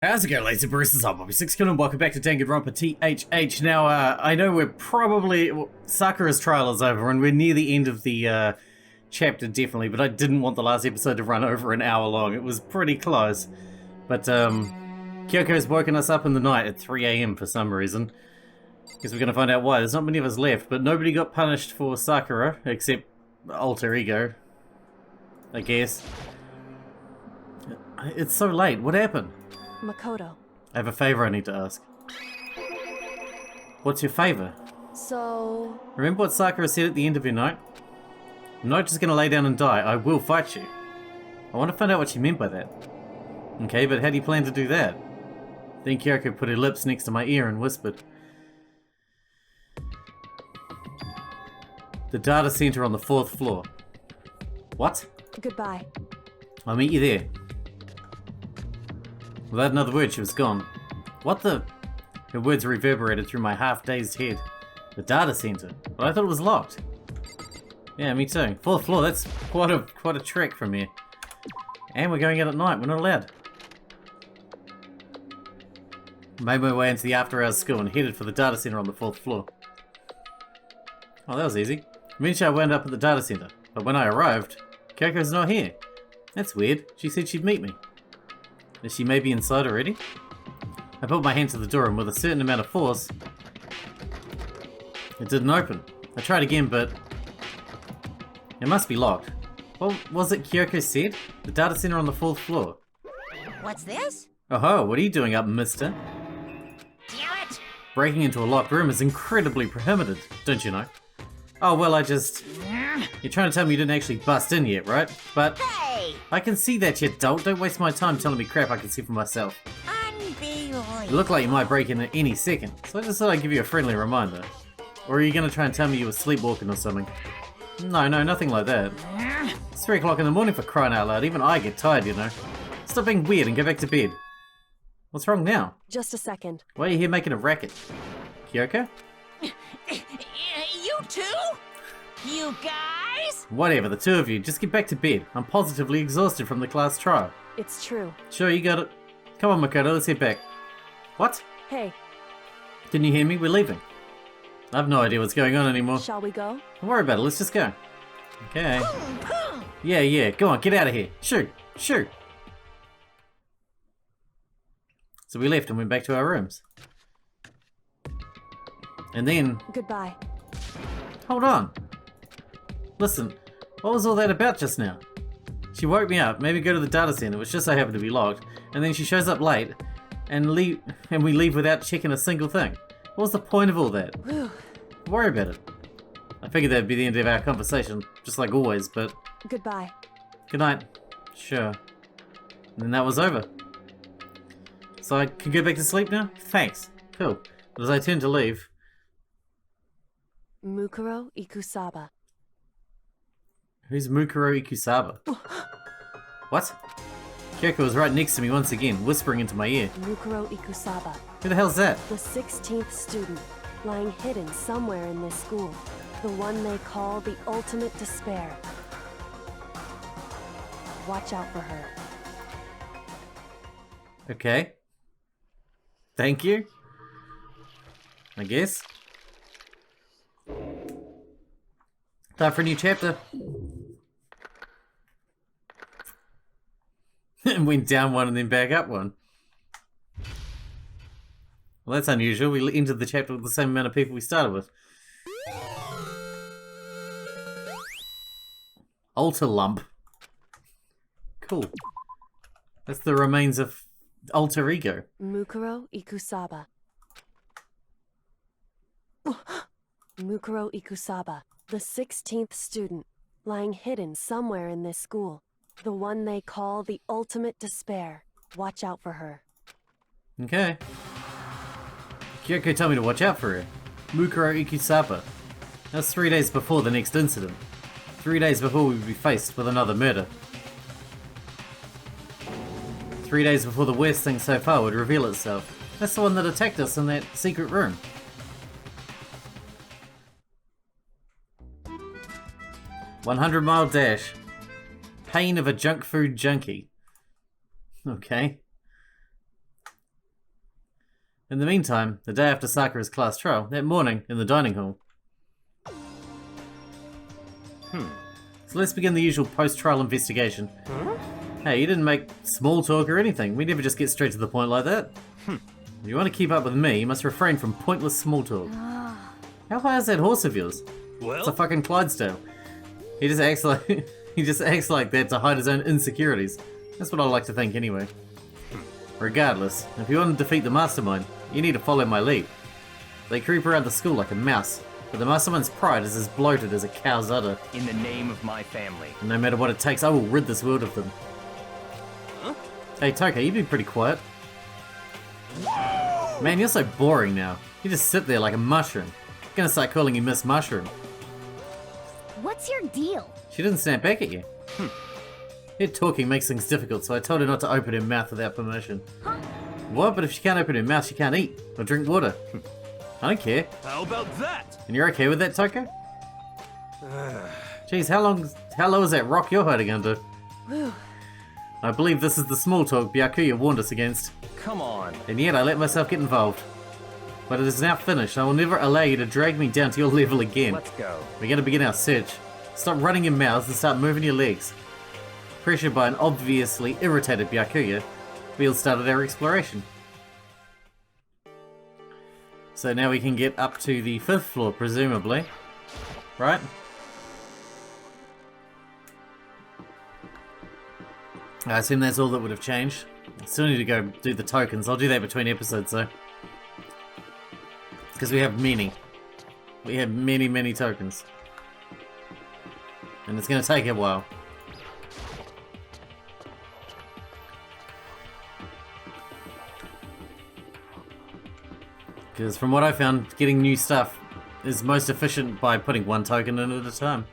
How's it going, lazy baristas? I'm Bobby Sixkilla and welcome back to Danganronpa THH. Now, I know we're probably... Well, Sakura's trial is over and we're near the end of the chapter, definitely, but I didn't want the last episode to run over an hour long. It was pretty close. But, Kyoko's woken us up in the night at 3 AM for some reason. Guess we're gonna find out why. There's not many of us left, but nobody got punished for Sakura, except Alter Ego, I guess. It's so late. What happened? Makoto. I have a favor I need to ask. What's your favor? So... Remember what Sakura said at the end of your note? I'm not just gonna lay down and die, I will fight you. I want to find out what she meant by that. Okay, but how do you plan to do that? Then Kyoko put her lips next to my ear and whispered. The data center on the 4th floor. What? Goodbye. I'll meet you there. Without another word, she was gone. What the? Her words reverberated through my half-dazed head. The data center? But I thought it was locked. Yeah, me too. 4th floor, that's quite a trek from here. And we're going out at night, we're not allowed. Made my way into the after-hours school and headed for the data center on the 4th floor. Oh, that was easy. Eventually I wound up at the data center, but when I arrived, Kyoko's not here. That's weird. She said she'd meet me. Is she maybe inside already? I put my hand to the door and with a certain amount of force, it didn't open. I tried again, but it must be locked. What was it Kyoko said? The data center on the 4th floor. What's this? Oh, what are you doing up, mister? Damn it! Breaking into a locked room is incredibly prohibited, don't you know? Oh, well, You're trying to tell me you didn't actually bust in yet, right? But... Hey! I can see that, you dolt. Don't waste my time telling me crap I can see for myself. Unbelievable. You look like you might break in at any second, so I just thought I'd give you a friendly reminder. Or are you gonna try and tell me you were sleepwalking or something? No, nothing like that. It's 3 o'clock in the morning for crying out loud. Even I get tired, you know. Stop being weird and go back to bed. What's wrong now? Just a second. Why are you here making a racket? Kyoko? You too? You guys? Whatever, the two of you. Just get back to bed. I'm positively exhausted from the class trial. It's true. Sure, you got it. Come on, Makoto, let's head back. What? Hey, Didn't you hear me? We're leaving. I have no idea what's going on anymore. shall we go? Don't worry about it, let's just go. Okay. Yeah, go on, get out of here. Shoot. So we left and went back to our rooms. And then... Goodbye. Hold on. Listen, what was all that about just now? She woke me up, made me go to the data center, which just so happened to be locked, and then she shows up late, and we leave without checking a single thing. What was the point of all that? Whew. Don't worry about it. I figured that'd be the end of our conversation, just like always, but... Goodbye. Good night. Sure. And then that was over. So I can go back to sleep now? Thanks. Cool. But as I turned to leave... Mukuro Ikusaba. Who's Mukuro Ikusaba? What? Kyoko was right next to me once again, whispering into my ear. Mukuro Ikusaba. Who the hell's that? The 16th student, lying hidden somewhere in this school. The one they call the ultimate despair. Watch out for her. Okay. Thank you. I guess. Time for a new chapter. And went down one and then back up one. Well, that's unusual. We entered the chapter with the same amount of people we started with. Alter lump. Cool. That's the remains of Alter Ego. Mukuro Ikusaba. Mukuro Ikusaba, the 16th student, lying hidden somewhere in this school. The one they call the ultimate despair. Watch out for her. Okay. Kyoko told me to watch out for her. Mukuro Ikusaba. That's 3 days before the next incident. 3 days before we would be faced with another murder. 3 days before the worst thing so far would reveal itself. That's the one that attacked us in that secret room. 100-mile dash. Pain of a junk food junkie. Okay. In the meantime, the day after Sakura's class trial, that morning in the dining hall. So let's begin the usual post-trial investigation. Hey, you didn't make small talk or anything. We never just get straight to the point like that. If you want to keep up with me, you must refrain from pointless small talk. How high is that horse of yours? Well, It's a fucking Clydesdale. He just acts like he just acts like that to hide his own insecurities. That's what I like to think anyway. Regardless, if you want to defeat the mastermind, you need to follow my lead. They creep around the school like a mouse, but the mastermind's pride is as bloated as a cow's udder. in the name of my family. And no matter what it takes, I will rid this world of them. Hey Toka, you've been pretty quiet. Man, you're so boring now. You just sit there like a mushroom. I'm gonna start calling you Miss Mushroom. What's your deal? She didn't snap back at you. Her talking makes things difficult, so I told her not to open her mouth without permission. What? But if she can't open her mouth, she can't eat or drink water. I don't care. How about that? And you're okay with that, Toka? Jeez, how low is that rock you're hiding under? I believe this is the small talk Byakuya warned us against. Come on. And yet I let myself get involved. But it is now finished. I will never allow you to drag me down to your level again. Let's go. We're going to begin our search. Stop running your mouths and start moving your legs. Pressured by an obviously irritated Byakuya, we'll start our exploration. So now we can get up to the 5th floor, presumably. Right? I assume that's all that would have changed. I still need to go do the tokens. I'll do that between episodes though. Because we have many. We have many tokens. And it's going to take a while. Because from what I found, getting new stuff is most efficient by putting one token in at a time.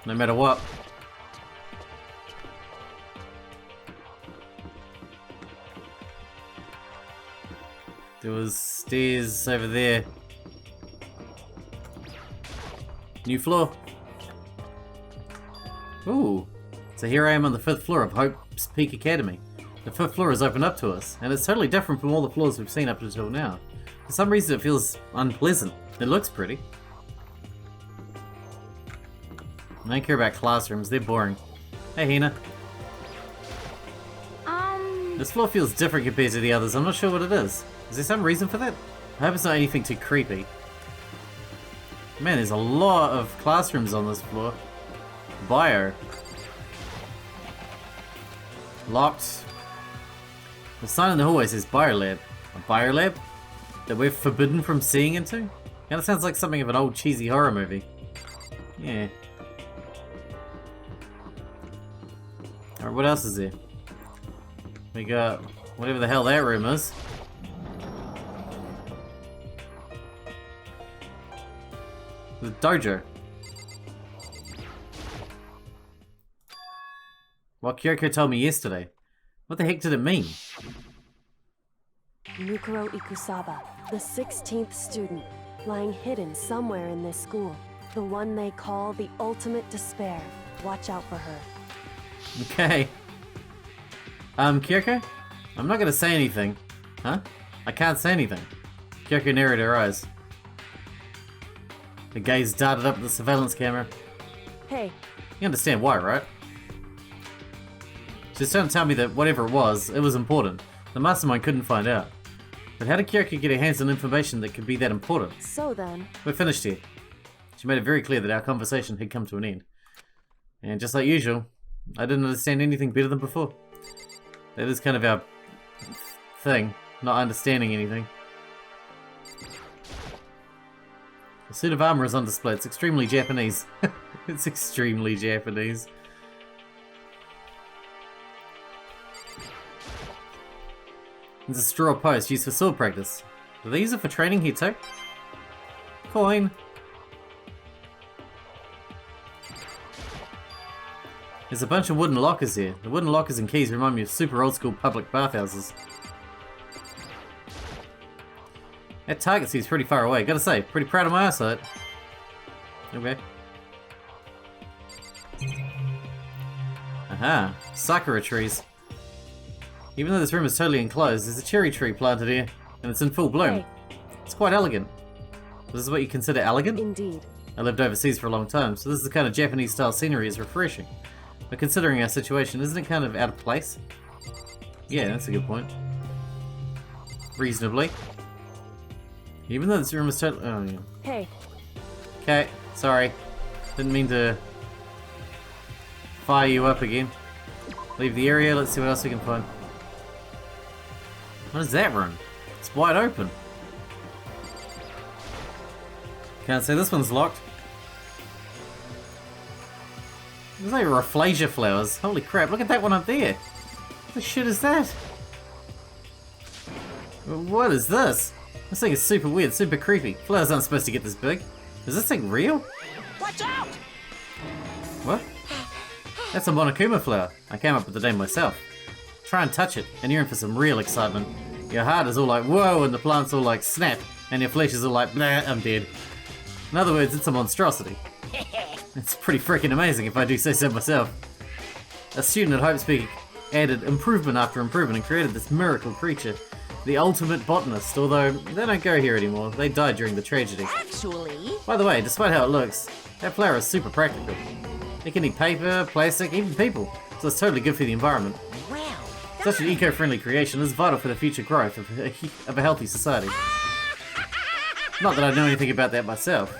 No matter what. There was stairs over there. New floor. Ooh. So here I am on the 5th floor of Hope's Peak Academy. The 5th floor is open up to us, and it's totally different from all the floors we've seen up until now. For some reason it feels unpleasant. It looks pretty. I don't care about classrooms, they're boring. Hey Hina. This floor feels different compared to the others, I'm not sure what it is. Is there some reason for that? I hope it's not anything too creepy. Man, there's a lot of classrooms on this floor. Bio. Locked. The sign in the hallway says Biolab. A biolab? That we're forbidden from seeing into? Kinda sounds like something of an old cheesy horror movie. Yeah. Alright, what else is there? We got whatever the hell that room is. The dojo. What Kyoko told me yesterday. What the heck did it mean? Mukuro Ikusaba, the 16th student, lying hidden somewhere in this school. The one they call the ultimate despair. Watch out for her. Okay. Kyoko? I'm not gonna say anything. Huh? I can't say anything. Kyoko narrowed her eyes. The gaze darted up at the surveillance camera. Hey, You understand why, right? She's trying to tell me that whatever it was important. The mastermind couldn't find out. But how did Kyoko get her hands on information that could be that important? so then, We're finished here. She made it very clear that our conversation had come to an end. And just like usual, I didn't understand anything better than before. That is kind of our thing, not understanding anything. The suit of armor is on display. It's extremely Japanese. It's extremely Japanese. There's a straw post used for sword practice. Do they use it for training here too? Coin. There's a bunch of wooden lockers here. The wooden lockers and keys remind me of super old school public bathhouses. That target seems pretty far away. Gotta say, pretty proud of my eyesight. Okay. Aha, Sakura trees. Even though this room is totally enclosed, there's a cherry tree planted here. and it's in full bloom. Hey. It's quite elegant. This is what you consider elegant? Indeed. I lived overseas for a long time, so this is the kind of Japanese-style scenery is refreshing. But considering our situation, isn't it kind of out of place? Yeah, that's a good point. Reasonably. Even though this room is totally... Oh, yeah. Hey, Okay, sorry. Didn't mean to fire you up again. Leave the area, let's see what else we can find. What is that room? It's wide open. Can't say this one's locked. There's like Rafflesia Flowers. Holy crap, look at that one up there. What the shit is that? What is this? This thing is super weird, super creepy. Flowers aren't supposed to get this big. Is this thing real? Watch out! What? That's a Monokuma flower. I came up with the name myself. Try and touch it, and you're in for some real excitement. Your heart is all like, whoa, and the plant's all like, snap, and your flesh is all like, blah, I'm dead. In other words, it's a monstrosity. It's pretty freaking amazing if I do say so myself. A student at Hope's Peak added improvement after improvement and created this miracle creature. The ultimate botanist, although they don't go here anymore. They died during the tragedy. Actually, By the way, despite how it looks, that flower is super practical. It can eat paper, plastic, even people, so it's totally good for the environment. well, Such an eco-friendly creation is vital for the future growth of a healthy society. Not that I know anything about that myself.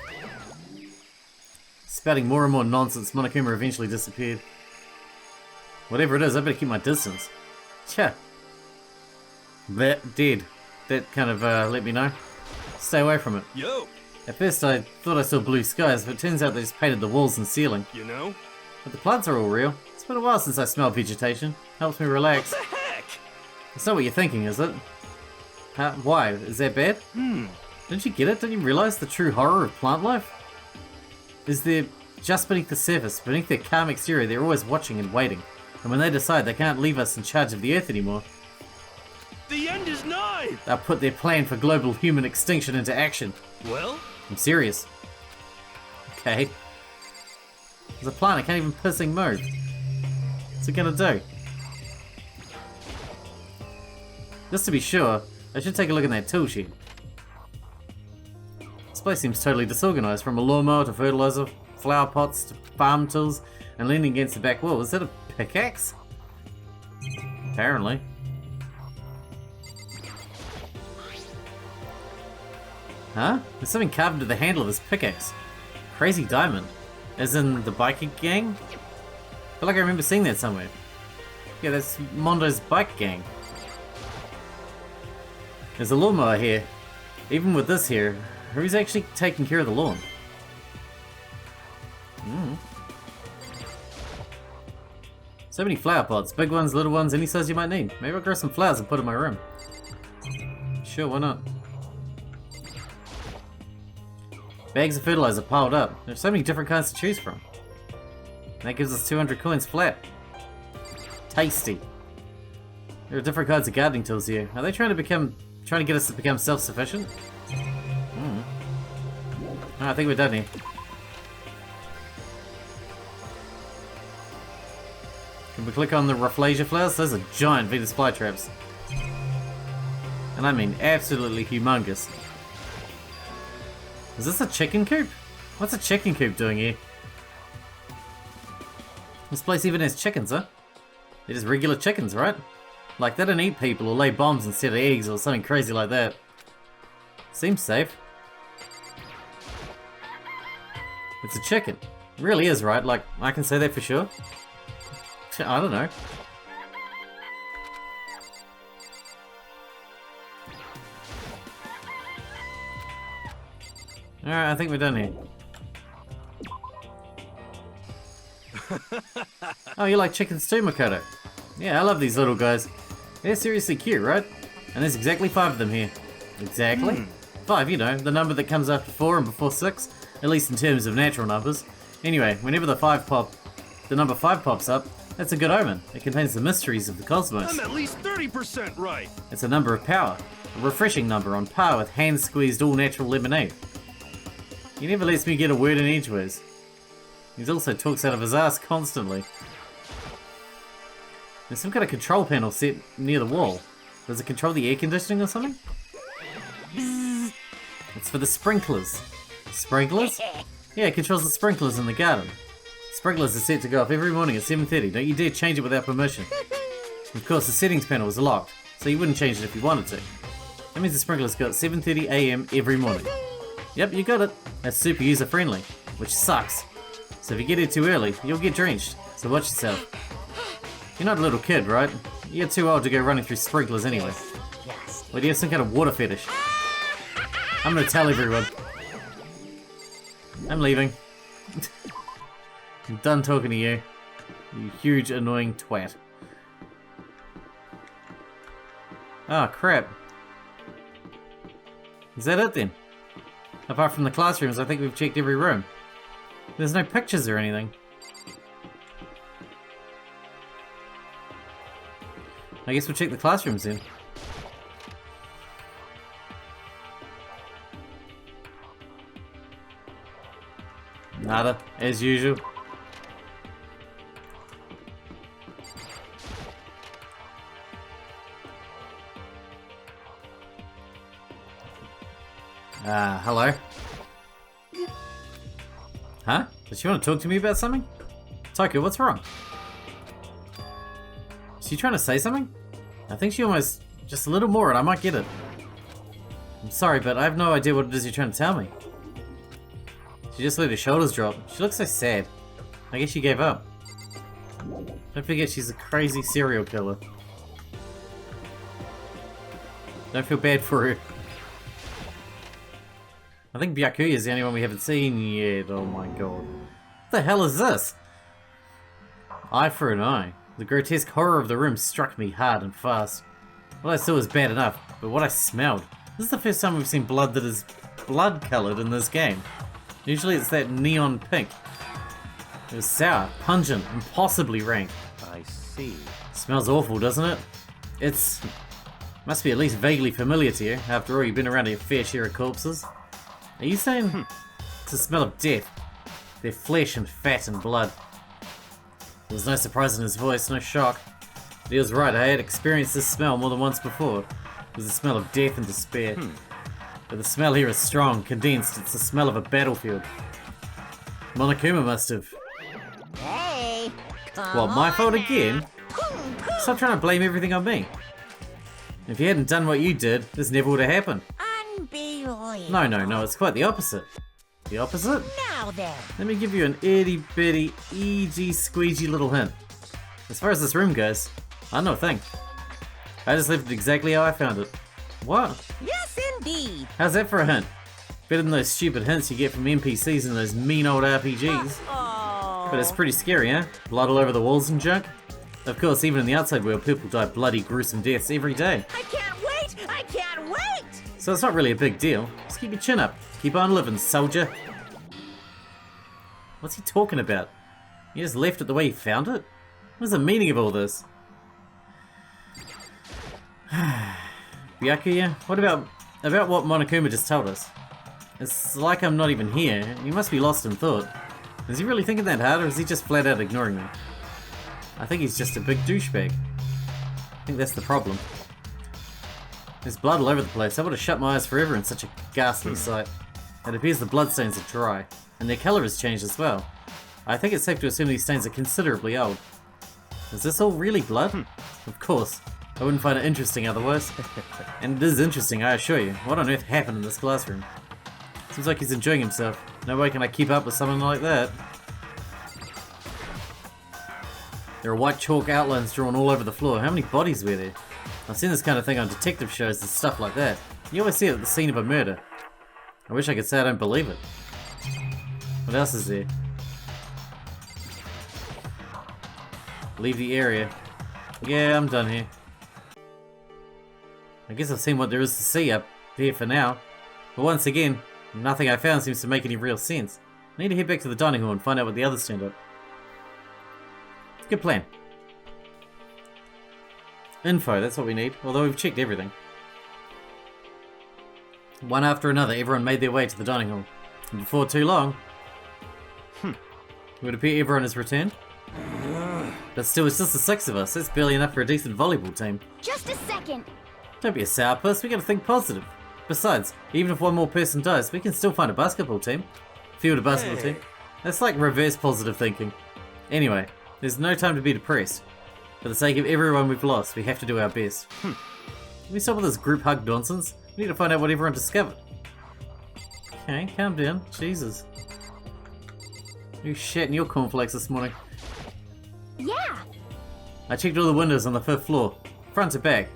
Spouting more and more nonsense, Monokuma eventually disappeared. Whatever it is, I better keep my distance. Tja. That dead. That kind of let me know. Stay away from it. Yo, At first I thought I saw blue skies, but it turns out they just painted the walls and ceiling. you know? But the plants are all real. It's been a while since I smelled vegetation. Helps me relax. The heck? That's not what you're thinking, is it? Why? Is that bad? Didn't you get it? Didn't you realize the true horror of plant life? Is there, just beneath the surface, beneath their calm exterior, they're always watching and waiting. And when they decide they can't leave us in charge of the Earth anymore, The end is nigh! they'll put their plan for global human extinction into action. Well, I'm serious. Okay. There's a plant, I can't even pissing move. What's it gonna do? Just to be sure, I should take a look at that tool sheet. This place seems totally disorganized, from a lawnmower to fertilizer, flower pots to farm tools, and leaning against the back wall. Is that a pickaxe? Apparently. Huh? There's something carved into the handle of this pickaxe. Crazy diamond. As in the biking gang? I feel like I remember seeing that somewhere. Yeah, that's Mondo's bike gang. There's a lawnmower here. Even with this here, who's actually taking care of the lawn? So many flower pots. Big ones, little ones, any size you might need. Maybe I'll grow some flowers and put in my room. Sure, why not? Bags of fertilizer piled up. There's so many different kinds to choose from. That gives us 200 coins flat. Tasty. There are different kinds of gardening tools here. Are they trying to get us to become self-sufficient? Oh, I think we're done here. Can we click on the Rafflesia Flowers? Those are giant Venus flytraps. And I mean absolutely humongous. Is this a chicken coop? What's a chicken coop doing here? This place even has chickens, huh? They're just regular chickens, right? Like, they don't eat people or lay bombs instead of eggs or something crazy like that. Seems safe. It's a chicken. It really is, right? Like, I can say that for sure. I don't know. Alright, I think we're done here. Oh, you like chickens too, Makoto? Yeah, I love these little guys. They're seriously cute, right? And there's exactly 5 of them here. Exactly? 5, you know, the number that comes after 4 and before 6, at least in terms of natural numbers. Anyway, whenever the number 5 pops up, that's a good omen. It contains the mysteries of the cosmos. I'm at least 30% right! It's a number of power, a refreshing number on par with hand-squeezed all-natural lemonade. He never lets me get a word in edgeways. He also talks out of his ass constantly. There's some kind of control panel set near the wall. Does it control the air conditioning or something? It's for the sprinklers. Sprinklers? Yeah, it controls the sprinklers in the garden. Sprinklers are set to go off every morning at 7:30. Don't you dare change it without permission. Of course, the settings panel is locked, so you wouldn't change it if you wanted to. That means the sprinklers go at 7:30 AM every morning. Yep, you got it. That's super user-friendly, which sucks. So if you get here too early, you'll get drenched, so watch yourself. You're not a little kid, right? You're too old to go running through sprinklers anyway. Or do you have some kind of water fetish? I'm gonna tell everyone. I'm leaving. I'm done talking to you. You huge annoying twat. Oh crap. Is that it then? Apart from the classrooms, I think we've checked every room. There's no pictures or anything. I guess we'll check the classrooms then. Nada, as usual. Hello? Huh? Does she want to talk to me about something? Tokyo, what's wrong? Is she trying to say something? I think she almost... just a little more and I might get it. I'm sorry, but I have no idea what it is you're trying to tell me. She just let her shoulders drop. She looks so sad. I guess she gave up. Don't forget she's a crazy serial killer. Don't feel bad for her. I think Byakuya is the only one we haven't seen yet. Oh my god. What the hell is this? Eye for an eye. The grotesque horror of the room struck me hard and fast. What I saw was bad enough, but what I smelled... This is the first time we've seen blood that is blood-coloured in this game. Usually it's that neon pink. It was sour, pungent, and possibly rank. I see. Smells awful, doesn't it? It's... must be at least vaguely familiar to you. After all, you've been around a fair share of corpses. Are you saying it's the smell of death? Their flesh and fat and blood. There was no surprise in his voice, no shock. But he was right, I had experienced this smell more than once before. It was the smell of death and despair. But the smell here is strong, condensed, it's the smell of a battlefield. Monokuma must have... Hey! What, my fault again? Stop trying to blame everything on me. If you hadn't done what you did, this never would have happened. Unbelievable. No, it's quite the opposite. The opposite? Now then. Let me give you an itty bitty, easy squeegee little hint. As far as this room goes, I know a thing. I just left it exactly how I found it. What? Yes, indeed. How's that for a hint? Better than those stupid hints you get from NPCs in those mean old RPGs. Oh. But it's pretty scary, huh? Blood all over the walls and junk. Of course, even in the outside world, people die bloody, gruesome deaths every day. I can't wait! I can't wait! So it's not really a big deal. Just keep your chin up. Keep on living, soldier. What's he talking about? You just left it the way you found it? What's the meaning of all this? Byakuya, what about what Monokuma just told us? It's like I'm not even here. He must be lost in thought. Is he really thinking that hard, or is he just flat out ignoring me? I think he's just a big douchebag. I think that's the problem. There's blood all over the place. I would have shut my eyes forever in such a ghastly sight. It appears the bloodstains are dry, and their colour has changed as well. I think it's safe to assume these stains are considerably old. Is this all really blood? Of course. I wouldn't find it interesting otherwise. And it is interesting, I assure you. What on earth happened in this classroom? Seems like he's enjoying himself. No way can I keep up with someone like that. There are white chalk outlines drawn all over the floor. How many bodies were there? I've seen this kind of thing on detective shows and stuff like that. You always see it at the scene of a murder. I wish I could say I don't believe it. What else is there? Leave the area. Yeah, I'm done here. I guess I've seen what there is to see up here for now. But once again, nothing I found seems to make any real sense. I need to head back to the dining hall and find out what the others turned up. Good plan. Info, that's what we need, although we've checked everything. One after another, everyone made their way to the dining hall. And before too long... It would appear everyone has returned. But still, it's just the 6 of us. That's barely enough for a decent volleyball team. Just a second. Don't be a sourpuss, we gotta think positive. Besides, even if one more person dies, we can still find a basketball team. Field a basketball team. That's like reverse positive thinking. Anyway, there's no time to be depressed. For the sake of everyone we've lost, we have to do our best. Can we stop with this group hug nonsense? We need to find out what everyone discovered. Okay, calm down. Jesus. You shat in your cornflakes this morning. Yeah. I checked all the windows on the 5th floor, front to back.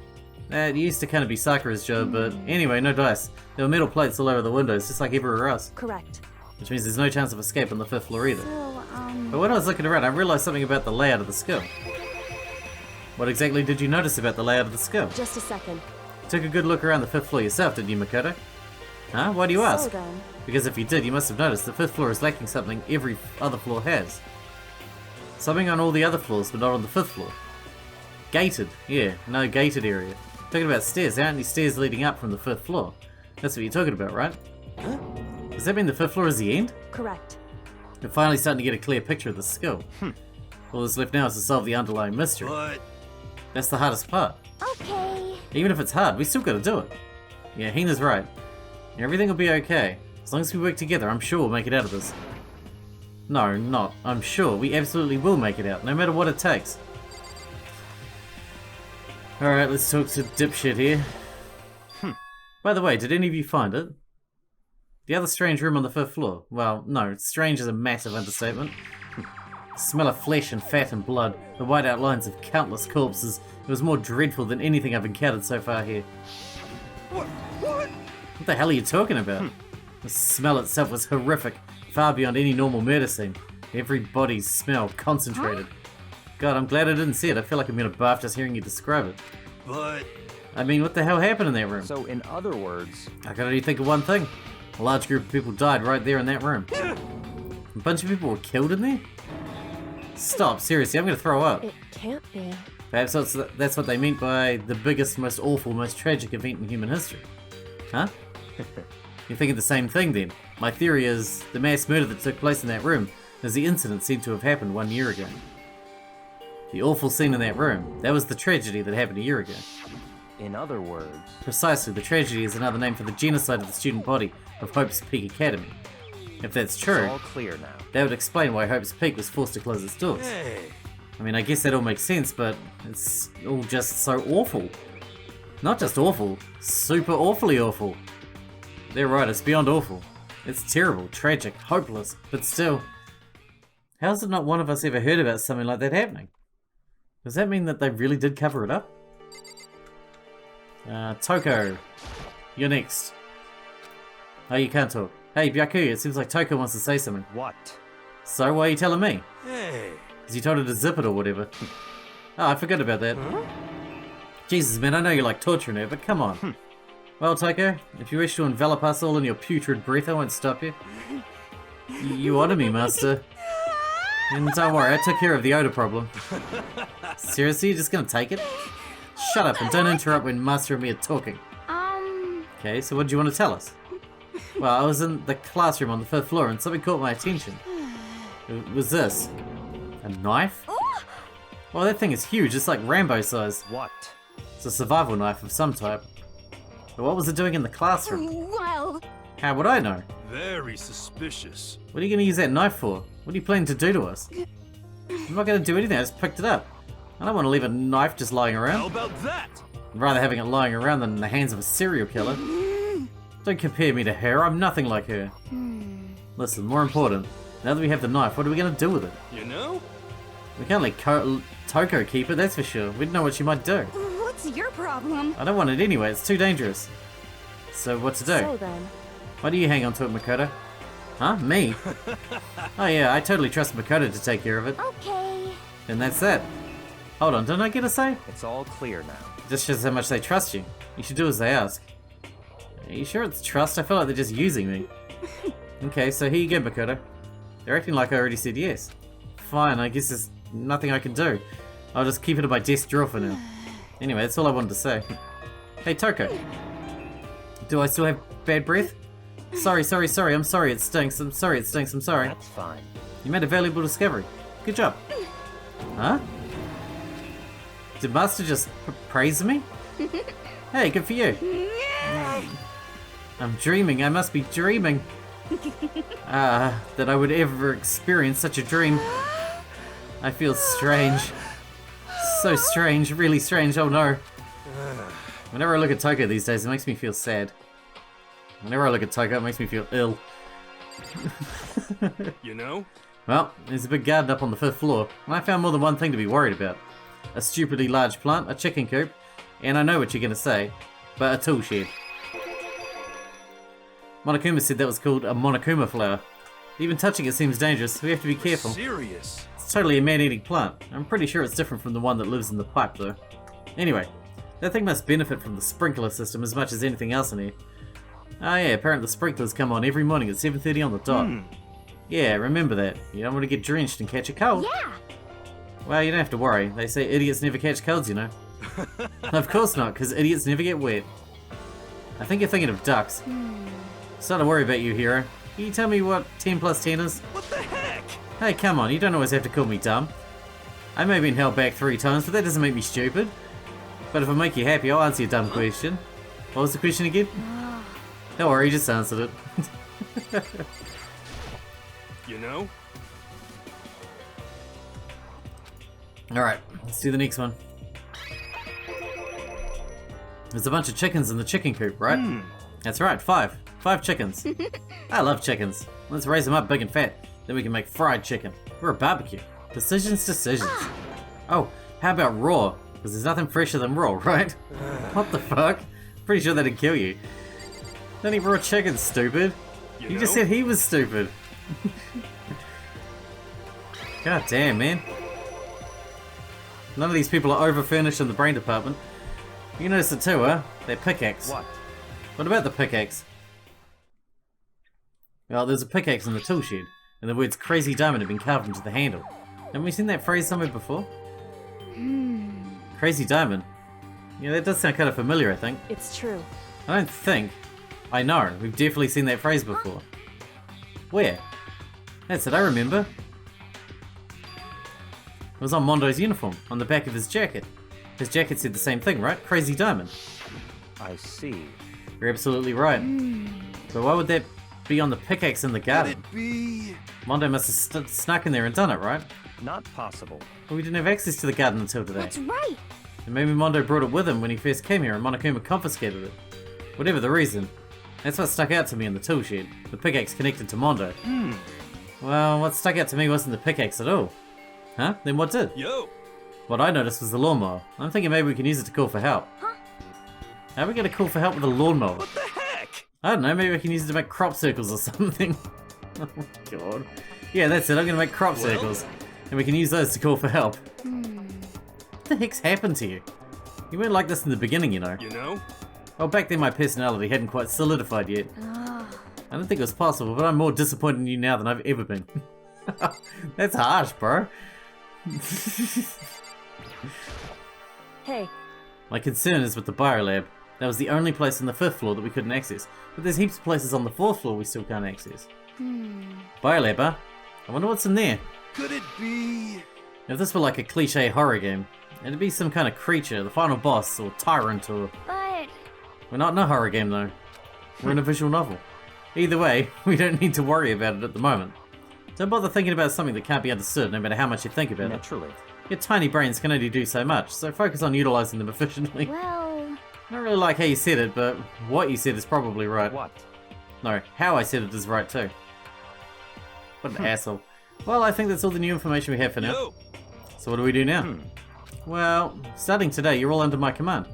That used to kind of be Sakura's job, but anyway, no dice. There were metal plates all over the windows, just like everywhere else. Correct. Which means there's no chance of escape on the 5th floor either. So, But when I was looking around, I realized something about the layout of the school. What exactly did you notice about the layout of the school? Just a second. You took a good look around the 5th floor yourself, didn't you, Makoto? Huh? Why do you ask? So then, Because if you did, you must have noticed the 5th floor is lacking something every other floor has. Something on all the other floors, but not on the 5th floor. Gated. Yeah, no gated area. Talking about stairs, there aren't any stairs leading up from the 5th floor. That's what you're talking about, right? Huh? Does that mean the 5th floor is the end? correct. We're finally starting to get a clear picture of the school. All that's left now is to solve the underlying mystery. But That's the hardest part. okay. Even if it's hard, we still gotta do it. Yeah, Hina's right. Everything will be okay. As long as we work together, I'm sure we'll make it out of this. No, not. I'm sure. We absolutely will make it out, no matter what it takes. Alright, let's talk to dipshit here. By the way, did any of you find it? The other strange room on the 5th floor. Well, no, strange is a massive understatement. The smell of flesh and fat and blood, the white outlines of countless corpses. It was more dreadful than anything I've encountered so far here. what? What the hell are you talking about? The smell itself was horrific, far beyond any normal murder scene. Every body's smell concentrated. God, I'm glad I didn't see it. I feel like I'm gonna barf just hearing you describe it. But I mean, what the hell happened in that room? So, in other words, I can only think of one thing. A large group of people died right there in that room. A bunch of people were killed in there? Stop, seriously, I'm gonna throw up. It can't be. Perhaps that's what they meant by the biggest, most awful, most tragic event in human history. Huh? You're thinking the same thing then. My theory is the mass murder that took place in that room is the incident seemed to have happened 1 year ago. The awful scene in that room, that was the tragedy that happened a year ago. in other words, Precisely, the tragedy is another name for the genocide of the student body of Hope's Peak Academy. If that's true, it's all clear now. that would explain why Hope's Peak was forced to close its doors. hey, I mean, I guess that all makes sense, but it's all just so awful. Not just awful, super awfully awful. They're right, it's beyond awful. It's terrible, tragic, hopeless, but still. How's it not one of us ever heard about something like that happening? Does that mean that they really did cover it up? Toko, you're next. Oh, you can't talk. Hey, Byaku, it seems like Toko wants to say something. What? So, why are you telling me? hey. Because you told her to zip it or whatever. Oh, I forgot about that. Jesus, man, I know you like torturing her, but come on. Well, Toko, if you wish to envelop us all in your putrid breath, I won't stop you. You honor me, master. And don't worry, I took care of the odor problem. Seriously, you're just gonna take it? Shut up and don't interrupt when Master and me are talking. Okay, so what do you want to tell us? Well, I was in the classroom on the 5th floor and something caught my attention. It was this. A knife? Well, that thing is huge, it's like Rambo size. What? It's a survival knife of some type. But what was it doing in the classroom? Well, How would I know? Very suspicious. What are you going to use that knife for? What are you planning to do to us? I'm not going to do anything, I just picked it up. I don't want to leave a knife just lying How around. about that? I'd rather having it lying around than in the hands of a serial killer. Don't compare me to her, I'm nothing like her. Listen, more important, now that we have the knife, what are we going to do with it? You know? We can't let Toko keep it, that's for sure. We don't know what she might do. what's your problem? I don't want it anyway, it's too dangerous. So what to do? So then, Why do you hang on to it, Makoto? Huh? Me? Oh yeah, I totally trust Makoto to take care of it. Okay. And that's that. Hold on, didn't I get a say? It's all clear now. Just shows how much they trust you. You should do as they ask. Are you sure it's trust? I feel like they're just using me. Okay, so here you go, Makoto. They're acting like I already said yes. Fine, I guess there's nothing I can do. I'll just keep it in my desk drawer for now. Anyway, that's all I wanted to say. Hey, Toko. Do I still have bad breath? Sorry, I'm sorry it stinks, I'm sorry it stinks, I'm sorry. That's fine. You made a valuable discovery. Good job. Huh? Did Master just praise me? Hey, good for you. I'm dreaming. I must be dreaming. That I would ever experience such a dream. I feel strange. So strange, really strange, oh no. Whenever I look at Toko these days, it makes me feel sad. Whenever I look at Toko, it makes me feel ill. You know? Well, there's a big garden up on the 5th floor, and I found more than one thing to be worried about. A stupidly large plant, a chicken coop, and I know what you're gonna say, but a tool shed. Monokuma said that was called a Monokuma flower. Even touching it seems dangerous, so we have to be careful. Serious? It's totally a man-eating plant. I'm pretty sure it's different from the one that lives in the pipe though. Anyway, that thing must benefit from the sprinkler system as much as anything else in here. Oh yeah, apparently the sprinklers come on every morning at 7:30 on the dot. Yeah, remember that. You don't want to get drenched and catch a cold. Yeah. Well, you don't have to worry. They say idiots never catch colds, you know. Of course not, because idiots never get wet. I think you're thinking of ducks. It's not to worry about you, hero. Can you tell me what 10 plus 10 is? What the heck? Hey, come on, you don't always have to call me dumb. I may have been held back 3 times, but that doesn't make me stupid. But if I make you happy, I'll answer your dumb question. What was the question again? Don't worry, you just answered it. You know? Alright, let's do the next one. There's a bunch of chickens in the chicken coop, right? That's right, 5. 5 chickens. I love chickens. Let's raise them up big and fat. Then we can make fried chicken. Or a barbecue. Decisions. Oh, how about raw? Because there's nothing fresher than raw, right? What the fuck? Pretty sure that'd kill you. Don't eat raw chicken, stupid. You just said he was stupid. God damn, man. None of these people are over-furnished in the brain department. You noticed it too, huh? Their pickaxe. What? What about the pickaxe? Well, there's a pickaxe in the tool shed, and the words Crazy Diamond have been carved into the handle. Haven't we seen that phrase somewhere before? Crazy Diamond? Yeah, that does sound kind of familiar, I think. It's true. I don't think. I know, we've definitely seen that phrase before. Where? That's it, I remember. It was on Mondo's uniform, on the back of his jacket. His jacket said the same thing, right? Crazy Diamond. I see. You're absolutely right. But why would that be on the pickaxe in the Could garden? it be? Mondo must have snuck in there and done it, right? Not possible. But we didn't have access to the garden until today. That's right. And maybe Mondo brought it with him when he first came here and Monokuma confiscated it. Whatever the reason. That's what stuck out to me in the tool shed. The pickaxe connected to Mondo. Well, what stuck out to me wasn't the pickaxe at all. Huh? Then what did? Yo! What I noticed was the lawnmower. I'm thinking maybe we can use it to call for help. Huh? How are we going to call for help with a lawnmower? What the heck? I don't know, maybe we can use it to make crop circles or something. Oh my god. Yeah, that's it, I'm going to make crop circles. And we can use those to call for help. What the heck's happened to you? You weren't like this in the beginning, you know. You know? Well, back then my personality hadn't quite solidified yet. I don't think it was possible, but I'm more disappointed in you now than I've ever been. That's harsh, bro. Hey, My concern is with the biolab. That was the only place on the 5th floor that we couldn't access. But there's heaps of places on the 4th floor we still can't access. Biolab, huh? I wonder what's in there. Could it be? If this were like a cliche horror game, it'd be some kind of creature, the final boss, or tyrant, or... But We're not in a horror game though. We're in a visual novel. Either way, we don't need to worry about it at the moment. Don't bother thinking about something that can't be understood no matter how much you think about it. Naturally. Your tiny brains can only do so much, so focus on utilizing them efficiently. well, I don't really like how you said it, but what you said is probably right. What? No, how I said it is right too. What an asshole. Well, I think that's all the new information we have for now. Yo! So what do we do now? Well, starting today, you're all under my command.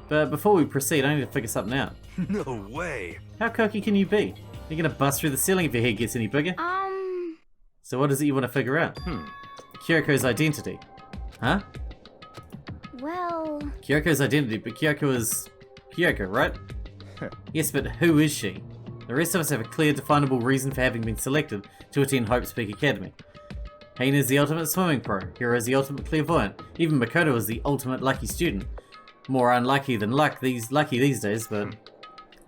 But before we proceed, I need to figure something out. No way! How cocky can you be? You're gonna bust through the ceiling if your head gets any bigger? So what is it you want to figure out? Kyoko's identity. Huh? well, Kyoko's identity, but Kyoko is Kyoko, right? Yes, but who is she? The rest of us have a clear, definable reason for having been selected to attend Hope's Peak Academy. Haina is the ultimate swimming pro, Hiro is the ultimate clairvoyant, even Makoto is the ultimate lucky student. More unlucky than lucky these days, but...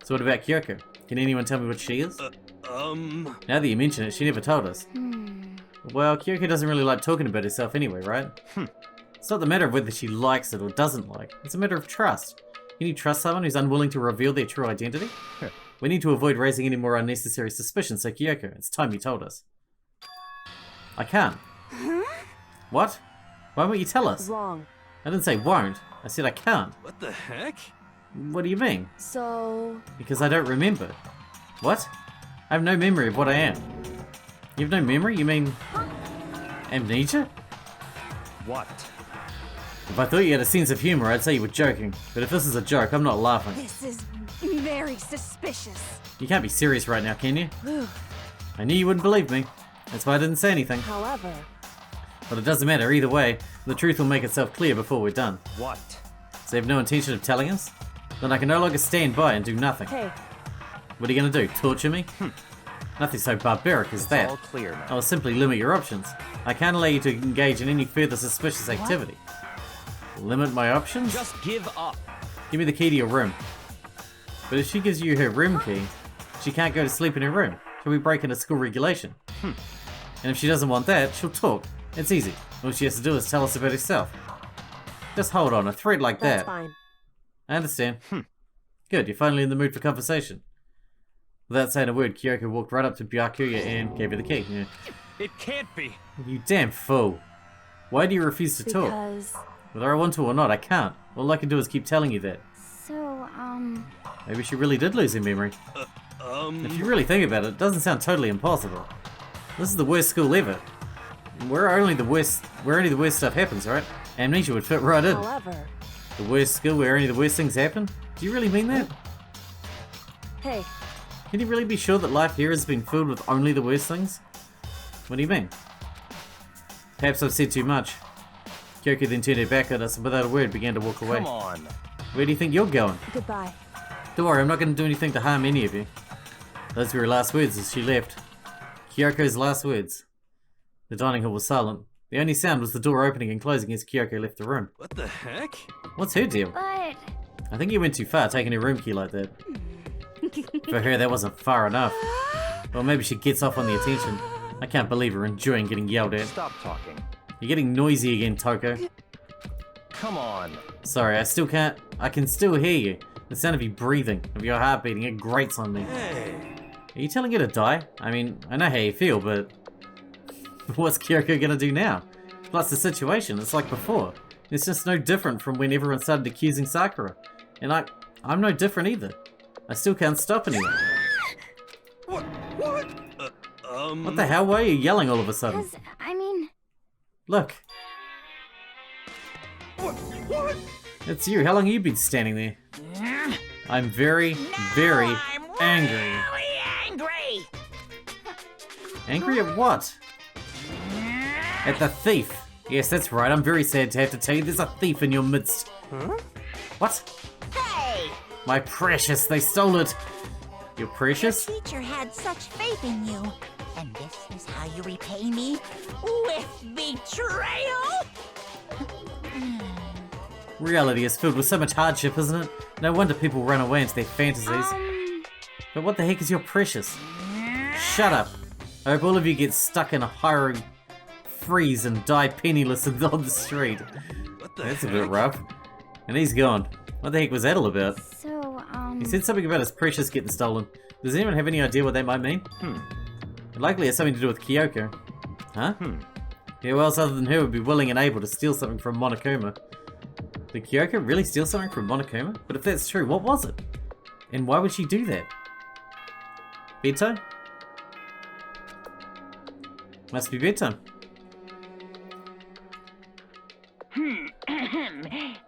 So what about Kyoko? Can anyone tell me what she is? Now that you mention it, she never told us. Well, Kyoko doesn't really like talking about herself anyway, right? It's not the matter of whether she likes it or doesn't like. It's a matter of trust. Can you trust someone who's unwilling to reveal their true identity? We need to avoid raising any more unnecessary suspicions, so Kyoko, it's time you told us. I can't. What? Why won't you tell us? Wrong. I didn't say won't. I said I can't. What the heck? What do you mean? So... Because I don't remember. What? I have no memory of what I am. You have no memory? You mean... amnesia? What? If I thought you had a sense of humor, I'd say you were joking. But if this is a joke, I'm not laughing. This is very suspicious. You can't be serious right now, can you? I knew you wouldn't believe me. That's why I didn't say anything. However... But it doesn't matter either way. The truth will make itself clear before we're done. What? So you have no intention of telling us? Then I can no longer stand by and do nothing. Hey, What are you gonna do? Torture me? Nothing so barbaric as It's that. all clear now. I will simply limit your options. I can't allow you to engage in any further suspicious activity. Limit my options? Just give up. Give me the key to your room. But if she gives you her room key, she can't go to sleep in her room. She'll be breaking a school regulation. And if she doesn't want that, she'll talk. It's easy. All she has to do is tell us about herself. Just hold on, a threat like that's that. fine. I understand. Good, you're finally in the mood for conversation. Without saying a word, Kyoko walked right up to Byakuya and gave her the key. Yeah. It can't be. You damn fool. Why do you refuse to talk? Because... Whether I want to or not, I can't. All I can do is keep telling you that. So, Maybe she really did lose her memory. If you really think about it, it doesn't sound totally impossible. This is the worst school ever. We're only the worst stuff happens, right? Amnesia would fit right in. However... The worst school where only the worst things happen? Do you really mean that? Hey, Can you really be sure that life here has been filled with only the worst things? What do you mean? Perhaps I've said too much. Kyoko then turned her back at us and without a word began to walk away. Come on. Where do you think you're going? goodbye. Don't worry, I'm not going to do anything to harm any of you. Those were her last words as she left. Kyoko's last words. The dining hall was silent. The only sound was the door opening and closing as Kyoko left the room. What the heck? What's her deal? but I think you went too far taking her room key like that. For her, that wasn't far enough. Well, maybe she gets off on the attention. I can't believe her enjoying getting yelled at. Stop talking. You're getting noisy again, Toko. Come on. Sorry, I can still hear you. The sound of you breathing, of your heart beating, it grates on me. Hey. Are you telling her to die? I mean, I know how you feel, but... what's Kyoko gonna do now? Plus the situation, it's like before. It's just no different from when everyone started accusing Sakura. And I'm no different either. I still can't stop anyone. What? What the hell? Why are you yelling all of a sudden? because, I mean, Look, What? it's you. How long have you been standing there? I'm very, very I'm angry. really angry. Angry at what? At the thief. Yes, that's right. I'm very sad to have to tell you there's a thief in your midst. Huh? What? Hey, My precious, they stole it. Your precious? teacher had such faith in you. And this is how you repay me? With betrayal? Reality is filled with so much hardship, isn't it? No wonder people run away into their fantasies. But what the heck is your precious? Shut up. I hope all of you get stuck in a hiring freeze and die penniless and on the street. What the That's a heck? bit rough. And he's gone. What the heck was that all about? so, He said something about his precious getting stolen. Does anyone have any idea what that might mean? It likely has something to do with Kyoko. Huh? Who else other than her would be willing and able to steal something from Monokuma? Did Kyoko really steal something from Monokuma? But if that's true, what was it? And why would she do that? Bedtime? Must be bedtime.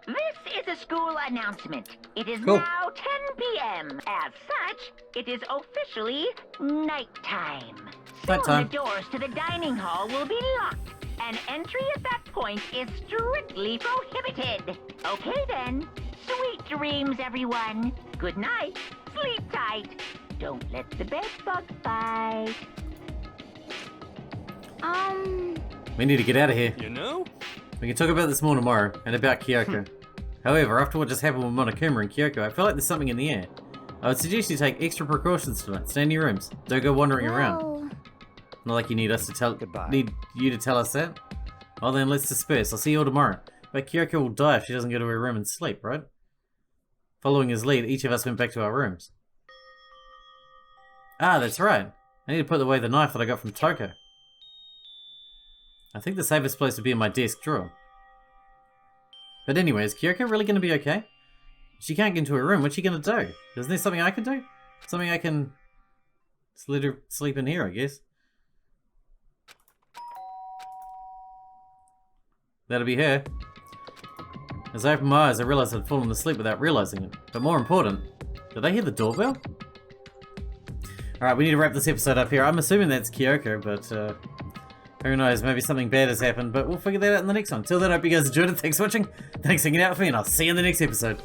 This is a school announcement. It is Cool. now 10 p.m. As such, it is officially nighttime. Soon Nighttime. the doors to the dining hall will be locked, and entry at that point is strictly prohibited. Okay then. Sweet dreams, everyone. Good night. Sleep tight. Don't let the bed bug bite. We need to get out of here. You know? We can talk about this more tomorrow, and about Kyoko. However, after what just happened with Monokuma and Kyoko, I feel like there's something in the air. I would suggest you take extra precautions tonight. Stay in your rooms. Don't go wandering around. well, Not like you need us to tell. Goodbye. Need you to tell us that. Well then, let's disperse. I'll see you all tomorrow. But Kyoko will die if she doesn't go to her room and sleep, right? Following his lead, each of us went back to our rooms. Ah, that's right. I need to put away the knife that I got from Toko. I think the safest place would be in my desk drawer. But anyway, is Kyoko really going to be okay? She can't get into her room. What's she going to do? Isn't there something I can do? Something I can... just let her sleep in here, I guess. That'll be her. As I opened my eyes, I realized I'd fallen asleep without realizing it. But more important, did I hear the doorbell? Alright, we need to wrap this episode up here. I'm assuming that's Kyoko, but who knows, maybe something bad has happened, but we'll figure that out in the next one. Till then, I hope you guys enjoyed it. Thanks for watching, thanks for hanging out with me, and I'll see you in the next episode.